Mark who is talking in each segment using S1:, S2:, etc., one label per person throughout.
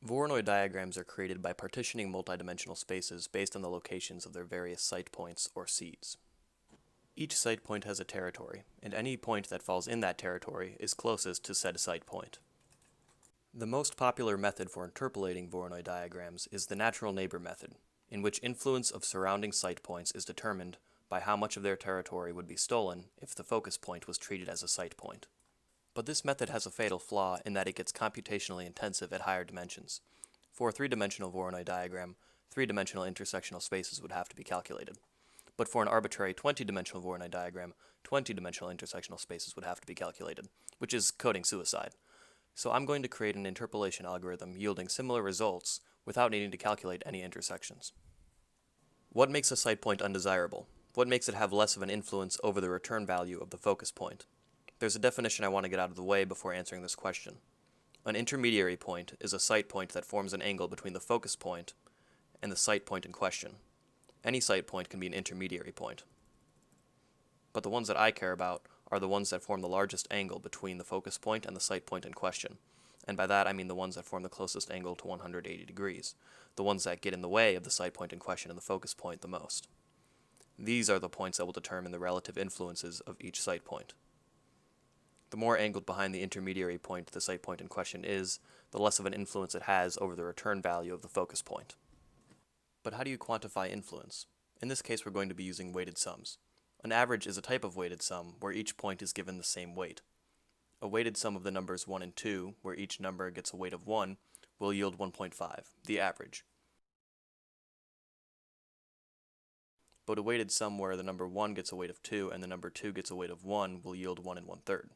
S1: Voronoi diagrams are created by partitioning multidimensional spaces based on the locations of their various site points, or seeds. Each site point has a territory, and any point that falls in that territory is closest to said site point. The most popular method for interpolating Voronoi diagrams is the natural neighbor method, in which influence of surrounding site points is determined by how much of their territory would be stolen if the focus point was treated as a site point. But this method has a fatal flaw in that it gets computationally intensive at higher dimensions. For a three-dimensional Voronoi diagram, three-dimensional intersectional spaces would have to be calculated. But for an arbitrary 20-dimensional Voronoi diagram, 20-dimensional intersectional spaces would have to be calculated, which is coding suicide. So I'm going to create an interpolation algorithm yielding similar results without needing to calculate any intersections. What makes a site point undesirable? What makes it have less of an influence over the return value of the focus point? There's a definition I want to get out of the way before answering this question. An intermediary point is a site point that forms an angle between the focus point and the site point in question. Any site point can be an intermediary point. But the ones that I care about are the ones that form the largest angle between the focus point and the site point in question. And by that I mean the ones that form the closest angle to 180 degrees, the ones that get in the way of the site point in question and the focus point the most. These are the points that will determine the relative influences of each site point. The more angled behind the intermediary point the site point in question is, the less of an influence it has over the return value of the focus point. But how do you quantify influence? In this case, we're going to be using weighted sums. An average is a type of weighted sum where each point is given the same weight. A weighted sum of the numbers 1 and 2, where each number gets a weight of 1, will yield 1.5, the average. But a weighted sum where the number 1 gets a weight of 2 and the number 2 gets a weight of 1 will yield 1 1/3.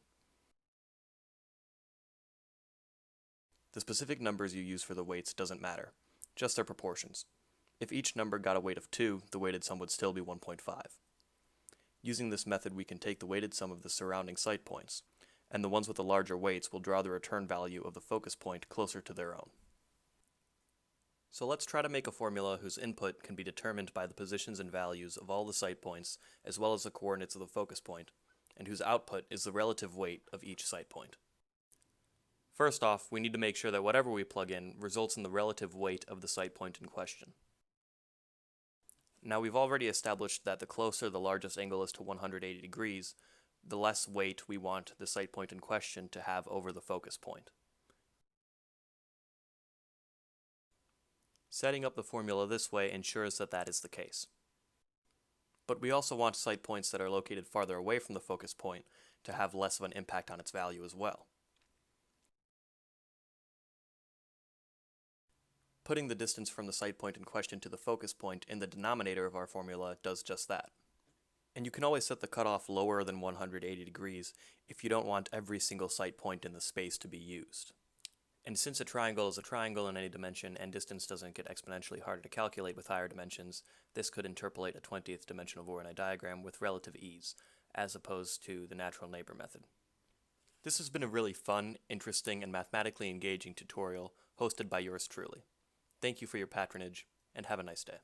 S1: The specific numbers you use for the weights doesn't matter, just their proportions. If each number got a weight of 2, the weighted sum would still be 1.5. Using this method, we can take the weighted sum of the surrounding site points, and the ones with the larger weights will draw the return value of the focus point closer to their own. So let's try to make a formula whose input can be determined by the positions and values of all the site points, as well as the coordinates of the focus point, and whose output is the relative weight of each site point. First off, we need to make sure that whatever we plug in results in the relative weight of the site point in question. Now we've already established that the closer the largest angle is to 180 degrees, the less weight we want the site point in question to have over the focus point. Setting up the formula this way ensures that that is the case. But we also want site points that are located farther away from the focus point to have less of an impact on its value as well. Putting the distance from the site point in question to the focus point in the denominator of our formula does just that. And you can always set the cutoff lower than 180 degrees if you don't want every single site point in the space to be used. And since a triangle is a triangle in any dimension and distance doesn't get exponentially harder to calculate with higher dimensions, this could interpolate a 20th dimensional Voronoi diagram with relative ease, as opposed to the natural neighbor method. This has been a really fun, interesting, and mathematically engaging tutorial hosted by yours truly. Thank you for your patronage, and have a nice day.